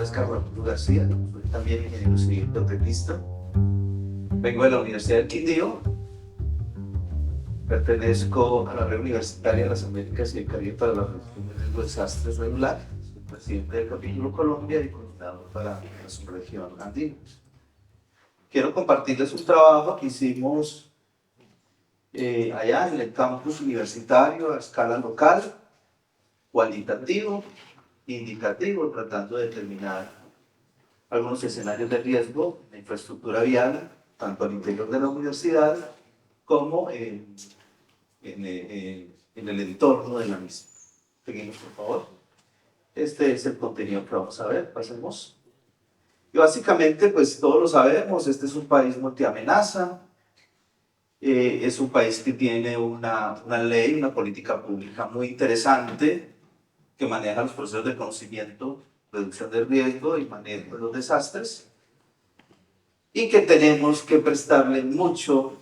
nombre es Carlos Arturo García, soy también ingeniero civil biotecnista. Vengo de la Universidad del Quindío, pertenezco a la Red Universitaria de las Américas y el Caribe para la Reducción de Riesgo de Desastres Regular. Soy presidente del capítulo Colombia y coordinador para la subregión andina. Quiero compartirles un trabajo que hicimos allá en el campus universitario a escala local, cualitativo, indicativo, tratando de determinar algunos escenarios de riesgo de infraestructura vial, tanto al interior de la universidad como en el entorno de la misma. Seguimos, por favor. Este es el contenido que vamos a ver. Pasemos. Y básicamente, pues todos lo sabemos, este es un país multiamenaza, es un país que tiene una ley, una política pública muy interesante que maneja los procesos de conocimiento, reducción del riesgo y manejo de los desastres, y que tenemos que prestarle mucho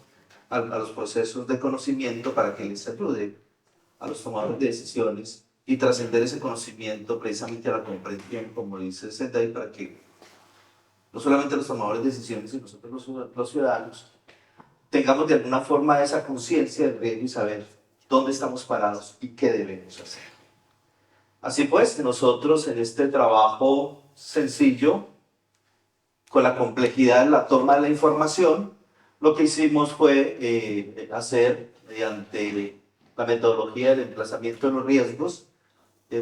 a los procesos de conocimiento para que les ayude a los tomadores de decisiones y trascender ese conocimiento precisamente a la comprensión, como dice Sendai, para que no solamente los tomadores de decisiones, sino nosotros los ciudadanos tengamos de alguna forma esa conciencia del riesgo y saber dónde estamos parados y qué debemos hacer. Así pues, nosotros en este trabajo sencillo, con la complejidad en la toma de la información, lo que hicimos fue hacer, mediante la metodología del emplazamiento de los riesgos,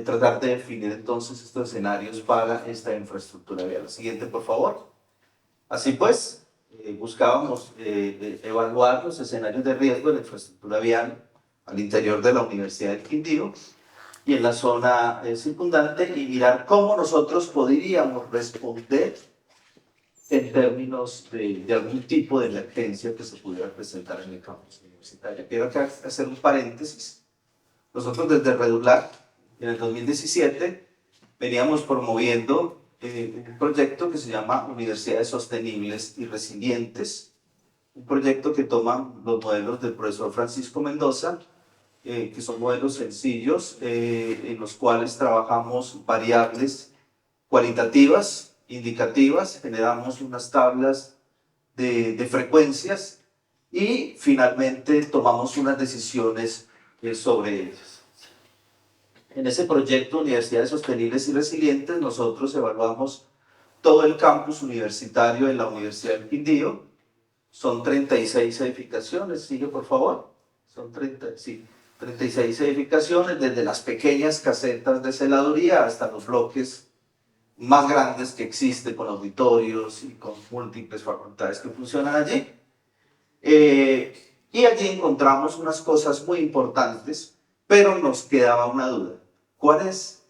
tratar de definir entonces estos escenarios para esta infraestructura vial. Siguiente, por favor. Así pues, buscábamos evaluar los escenarios de riesgo de la infraestructura vial al interior de la Universidad del Quindío y en la zona circundante y mirar cómo nosotros podríamos responder en términos de algún tipo de emergencia que se pudiera presentar en el campus universitario. Quiero acá hacer un paréntesis. Nosotros desde Redular, en el 2017, veníamos promoviendo un proyecto que se llama Universidades Sostenibles y Resilientes, un proyecto que toma los modelos del profesor Francisco Mendoza, que son modelos sencillos, en los cuales trabajamos variables cualitativas, indicativas, generamos unas tablas de frecuencias y finalmente tomamos unas decisiones sobre ellas. En ese proyecto Universidades Sostenibles y Resilientes nosotros evaluamos todo el campus universitario de la Universidad del Quindío. Son 36 edificaciones, sigue por favor. Son 36 edificaciones, desde las pequeñas casetas de celaduría hasta los bloques más grandes que existen, con auditorios y con múltiples facultades que funcionan allí. Y allí encontramos unas cosas muy importantes, pero nos quedaba una duda. ¿Cuál es?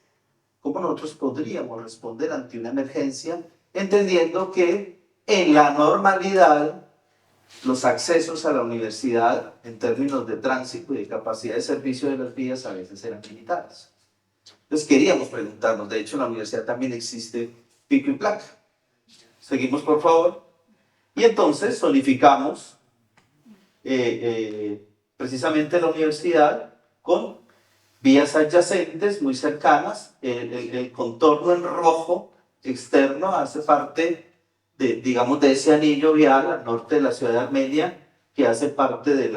¿Cómo nosotros podríamos responder ante una emergencia, entendiendo que en la normalidad los accesos a la universidad en términos de tránsito y de capacidad de servicio de las vías a veces eran limitadas? Entonces queríamos preguntarnos, de hecho en la universidad también existe pico y placa. Seguimos por favor. Y entonces zonificamos precisamente la universidad con vías adyacentes muy cercanas. El contorno en rojo externo hace parte digamos, de ese anillo vial al norte de la ciudad de Armenia, que hace parte de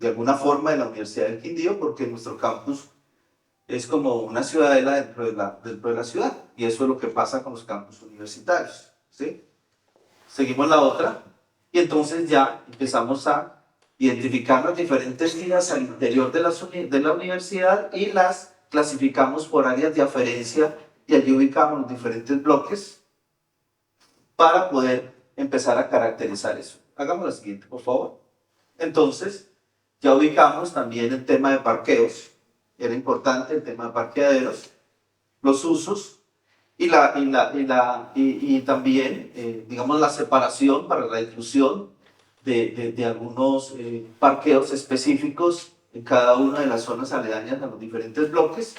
alguna forma de la Universidad del Quindío, porque nuestro campus es como una ciudadela dentro de la ciudad, y eso es lo que pasa con los campus universitarios, ¿sí? Seguimos la otra, y entonces ya empezamos a identificar las diferentes vías al interior de la universidad y las clasificamos por áreas de aferencia, y allí ubicamos los diferentes bloques para poder empezar a caracterizar eso. Hagamos la siguiente, por favor. Entonces, ya ubicamos también el tema de parqueos. Era importante el tema de parqueaderos, los usos y también, digamos, la separación para la inclusión de algunos parqueos específicos en cada una de las zonas aledañas a los diferentes bloques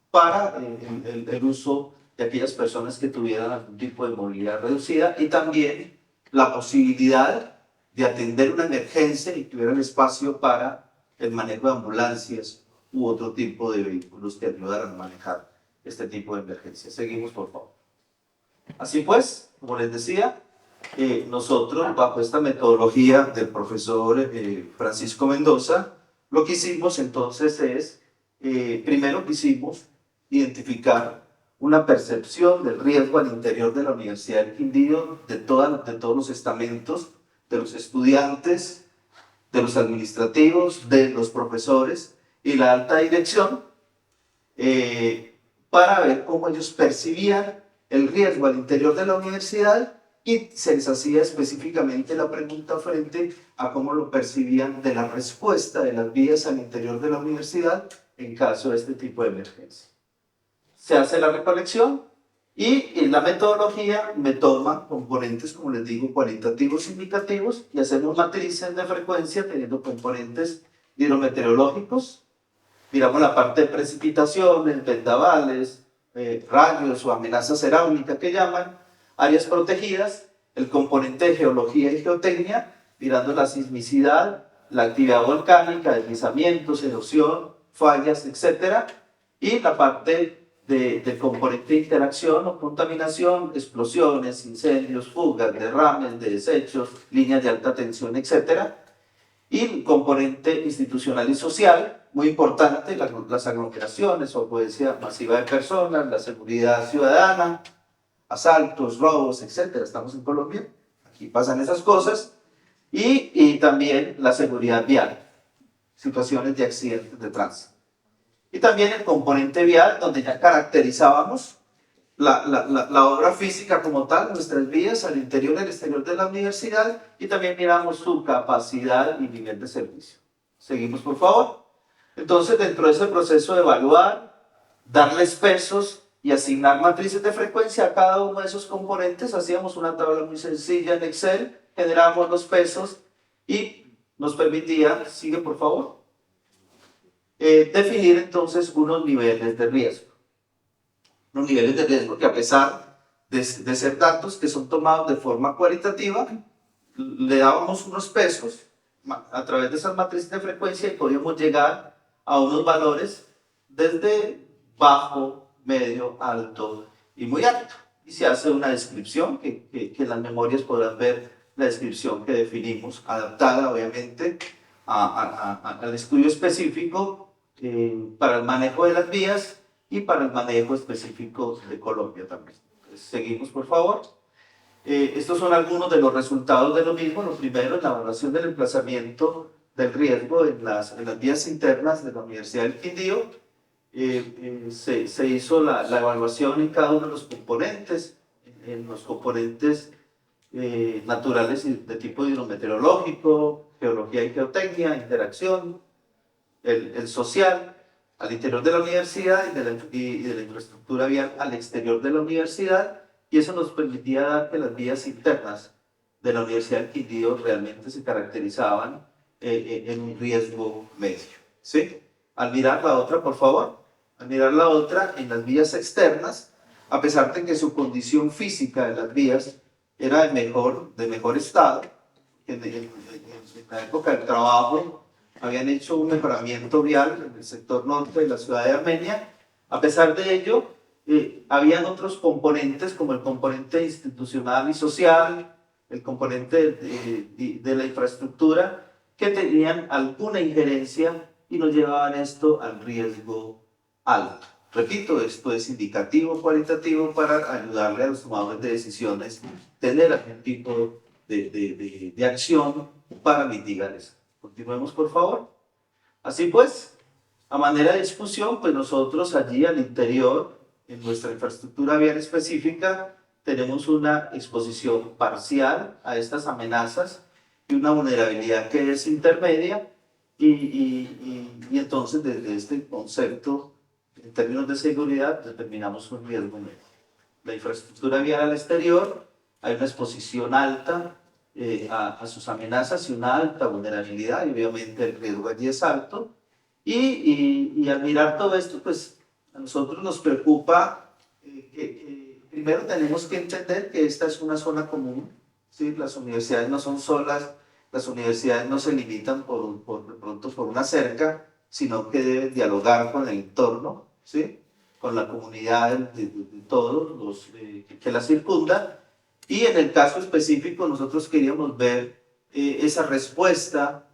para el uso de aquellas personas que tuvieran algún tipo de movilidad reducida, y también la posibilidad de atender una emergencia y tuvieran espacio para el manejo de ambulancias u otro tipo de vehículos que ayudaran a manejar este tipo de emergencias. Seguimos, por favor. Así pues, como les decía, nosotros, bajo esta metodología del profesor Francisco Mendoza, lo que hicimos entonces es, primero quisimos identificar una percepción del riesgo al interior de la Universidad del Quindío, de todos los estamentos, de los estudiantes, de los administrativos, de los profesores y la alta dirección, para ver cómo ellos percibían el riesgo al interior de la universidad, y se les hacía específicamente la pregunta frente a cómo lo percibían de la respuesta de las vías al interior de la universidad en caso de este tipo de emergencia. Se hace la recolección y en la metodología me toma componentes, como les digo, cualitativos e indicativos, y hacemos matrices de frecuencia teniendo componentes hidrometeorológicos. Miramos la parte de precipitaciones, vendavales, rayos o amenazas hidráulicas que llaman, áreas protegidas, el componente de geología y geotecnia, mirando la sismicidad, la actividad volcánica, deslizamientos, erosión, fallas, etc. Y la parte del componente de interacción o contaminación, explosiones, incendios, fugas, derrames de desechos, líneas de alta tensión, etc. Y el componente institucional y social, muy importante, las aglomeraciones o afluencia masiva de personas, la seguridad ciudadana, asaltos, robos, etc. Estamos en Colombia, aquí pasan esas cosas, y también la seguridad vial, situaciones de accidentes de tránsito. Y también el componente vial, donde ya caracterizábamos la obra física como tal, nuestras vías al interior y al exterior de la universidad, y también miramos su capacidad y nivel de servicio. Seguimos, por favor. Entonces, dentro de ese proceso de evaluar, darles pesos y asignar matrices de frecuencia a cada uno de esos componentes, hacíamos una tabla muy sencilla en Excel, generábamos los pesos y nos permitía, sigue por favor, definir entonces unos niveles de riesgo. Unos niveles de riesgo que, a pesar de ser datos que son tomados de forma cualitativa, le dábamos unos pesos a través de esas matrices de frecuencia y podíamos llegar a unos valores desde bajo, medio, alto y muy alto. Y se hace una descripción que en las memorias podrán ver la descripción que definimos, adaptada obviamente al estudio específico para el manejo de las vías y para el manejo específico de Colombia también. Entonces, seguimos, por favor. Estos son algunos de los resultados de lo mismo. Lo primero es la evaluación del emplazamiento del riesgo en las vías internas de la Universidad del Quindío. Se hizo la evaluación en cada uno de los componentes, en los componentes naturales de tipo hidrometeorológico, geología y geotecnia, interacción, el social, al interior de la universidad y de la infraestructura vial al exterior de la universidad, y eso nos permitía dar que las vías internas de la Universidad del Quindío realmente se caracterizaban en un riesgo medio. ¿Sí? Al mirar la otra, por favor, al mirar la otra, en las vías externas, a pesar de que su condición física de las vías era de mejor estado, en la época del trabajo habían hecho un mejoramiento vial en el sector norte de la ciudad de Armenia. A pesar de ello, habían otros componentes como el componente institucional y social, el componente de la infraestructura, que tenían alguna injerencia y nos llevaban esto al riesgo alto. Repito, esto es indicativo, cualitativo, para ayudarle a los tomadores de decisiones tener algún tipo de acción para mitigar eso. Continuemos, por favor. Así pues, a manera de discusión, pues nosotros allí al interior, en nuestra infraestructura vial específica, tenemos una exposición parcial a estas amenazas y una vulnerabilidad que es intermedia, y entonces desde este concepto, en términos de seguridad, determinamos un riesgo medio. La infraestructura vial al exterior, hay una exposición alta a sus amenazas y una alta vulnerabilidad, y obviamente el riesgo allí es alto. Y al mirar todo esto, pues a nosotros nos preocupa que primero tenemos que entender que esta es una zona común, ¿sí? Las universidades no son solas, las universidades no se limitan de pronto por una cerca, sino que deben dialogar con el entorno, ¿sí? con la comunidad de todos los que la circunda. Y en el caso específico nosotros queríamos ver esa respuesta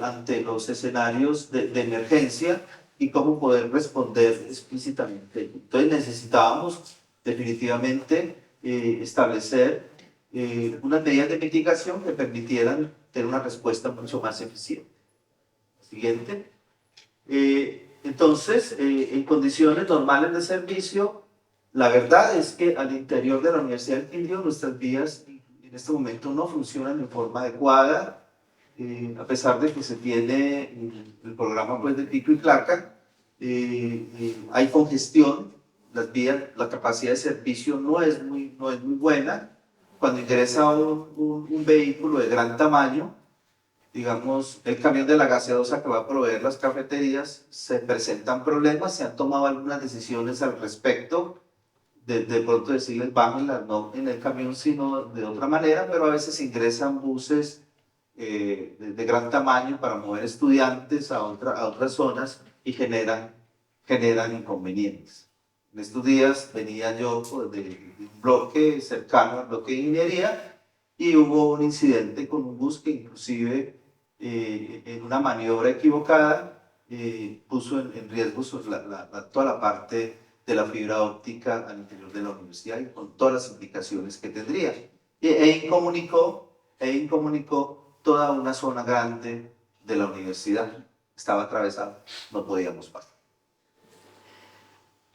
ante los escenarios de emergencia y cómo poder responder explícitamente. Entonces necesitábamos definitivamente establecer unas medidas de mitigación que permitieran tener una respuesta mucho más eficiente. Siguiente. Entonces, en condiciones normales de servicio, la verdad es que al interior de la Universidad del Quindío nuestras vías en este momento no funcionan en forma adecuada, a pesar de que se tiene el programa pues, de pico y placa, hay congestión, las vías, la capacidad de servicio no es muy buena. Cuando ingresa un vehículo de gran tamaño, digamos, el camión de la gaseosa que va a proveer las cafeterías, se presentan problemas, se han tomado algunas decisiones al respecto, de pronto decirles bájenlas, no en el camión, sino de otra manera, pero a veces ingresan buses de gran tamaño para mover estudiantes a otras zonas y generan inconvenientes. En estos días venía yo pues, de un bloque cercano al bloque de ingeniería y hubo un incidente con un bus que inclusive en una maniobra equivocada puso en riesgo toda la parte de la fibra óptica al interior de la universidad y con todas las implicaciones que tendría. E incomunicó toda una zona grande de la universidad. Estaba atravesada, no podíamos pasar.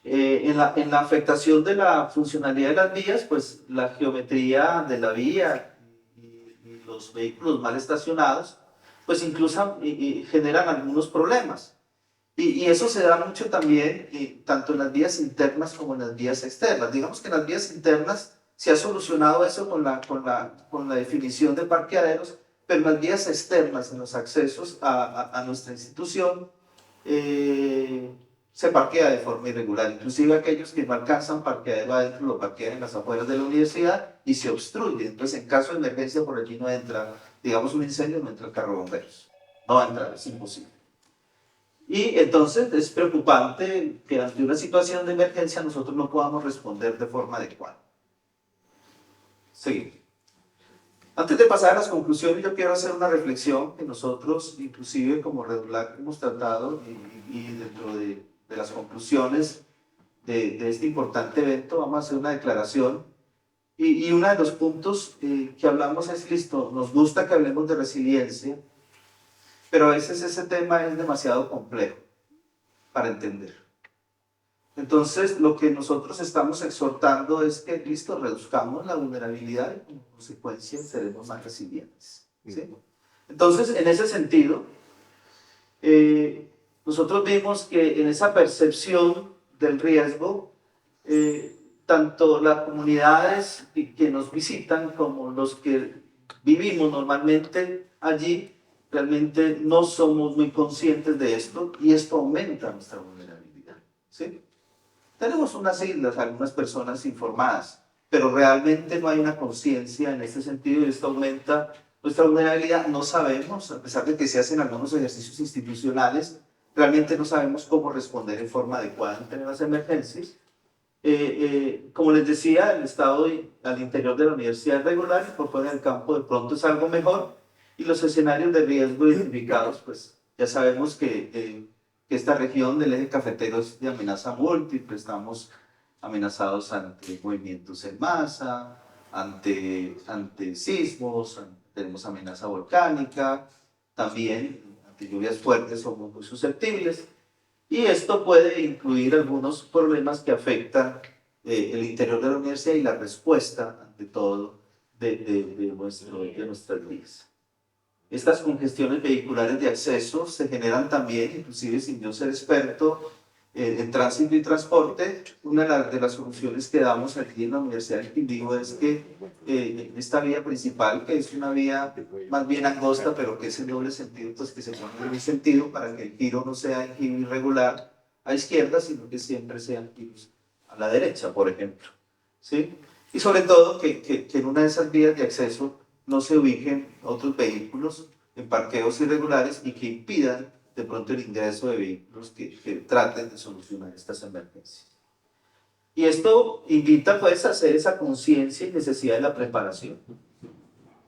En la afectación de la funcionalidad de las vías, pues la geometría de la vía y los vehículos mal estacionados, pues incluso generan algunos problemas. Y eso se da mucho también, tanto en las vías internas como en las vías externas. Digamos que en las vías internas se ha solucionado eso con la definición de parqueaderos, pero en las vías externas, en los accesos a nuestra institución, se parquea de forma irregular. Inclusive aquellos que no alcanzan parqueadero adentro lo parquean en las afueras de la universidad y se obstruye. Entonces, en caso de emergencia, por allí no entra, digamos un incendio, no entra el carro de bomberos. No va a entrar, es imposible. Y entonces es preocupante que ante una situación de emergencia nosotros no podamos responder de forma adecuada. Seguimos. Antes de pasar a las conclusiones, yo quiero hacer una reflexión que nosotros, inclusive como Redulac, hemos tratado y dentro de las conclusiones de este importante evento vamos a hacer una declaración y uno de los puntos que hablamos es, listo, nos gusta que hablemos de resiliencia, pero a veces ese tema es demasiado complejo para entender. Entonces, lo que nosotros estamos exhortando es que, listo, reduzcamos la vulnerabilidad y como consecuencia seremos más resilientes. ¿Sí? Entonces, en ese sentido, nosotros vimos que en esa percepción del riesgo, tanto las comunidades que nos visitan como los que vivimos normalmente allí, realmente no somos muy conscientes de esto y esto aumenta nuestra vulnerabilidad. ¿Sí? Tenemos unas islas, algunas personas informadas, pero realmente no hay una conciencia en este sentido y esto aumenta nuestra vulnerabilidad. No sabemos, a pesar de que se hacen algunos ejercicios institucionales, realmente no sabemos cómo responder en forma adecuada ante las emergencias. Como les decía, el estado al interior de la universidad es regular y por fuera del campo de pronto es algo mejor y los escenarios de riesgo identificados, pues ya sabemos que esta región del eje cafetero es de amenaza múltiple, estamos amenazados ante movimientos en masa, ante sismos, tenemos amenaza volcánica, también ante lluvias fuertes somos muy susceptibles, y esto puede incluir algunos problemas que afectan el interior de la universidad y la respuesta, ante todo, de nuestras vías. Estas congestiones vehiculares de acceso se generan también, inclusive sin yo ser experto en tránsito y transporte. Una de las soluciones que damos aquí en la Universidad del Quindío es que esta vía principal, que es una vía más bien angosta, pero que es en doble sentido, pues que se pone en un sentido para que el giro no sea un giro irregular a izquierda, sino que siempre sean giros a la derecha, por ejemplo. ¿Sí? Y sobre todo que en una de esas vías de acceso no se ubiquen otros vehículos en parqueos irregulares y que impidan de pronto el ingreso de vehículos que traten de solucionar estas emergencias. Y esto invita pues a hacer esa conciencia y necesidad de la preparación.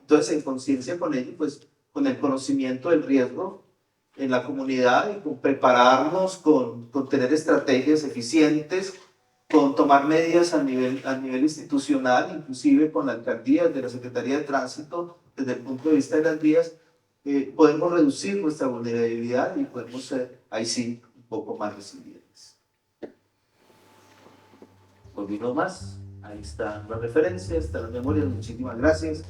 Entonces, en conciencia con ello, pues con el conocimiento del riesgo en la comunidad y con prepararnos, con tener estrategias eficientes, con tomar medidas a nivel institucional, inclusive con la alcaldía, de la Secretaría de Tránsito, desde el punto de vista de las vías, podemos reducir nuestra vulnerabilidad y podemos ser, ahí sí, un poco más resilientes. Volvimos más, ahí están las referencias, están las memorias, muchísimas gracias.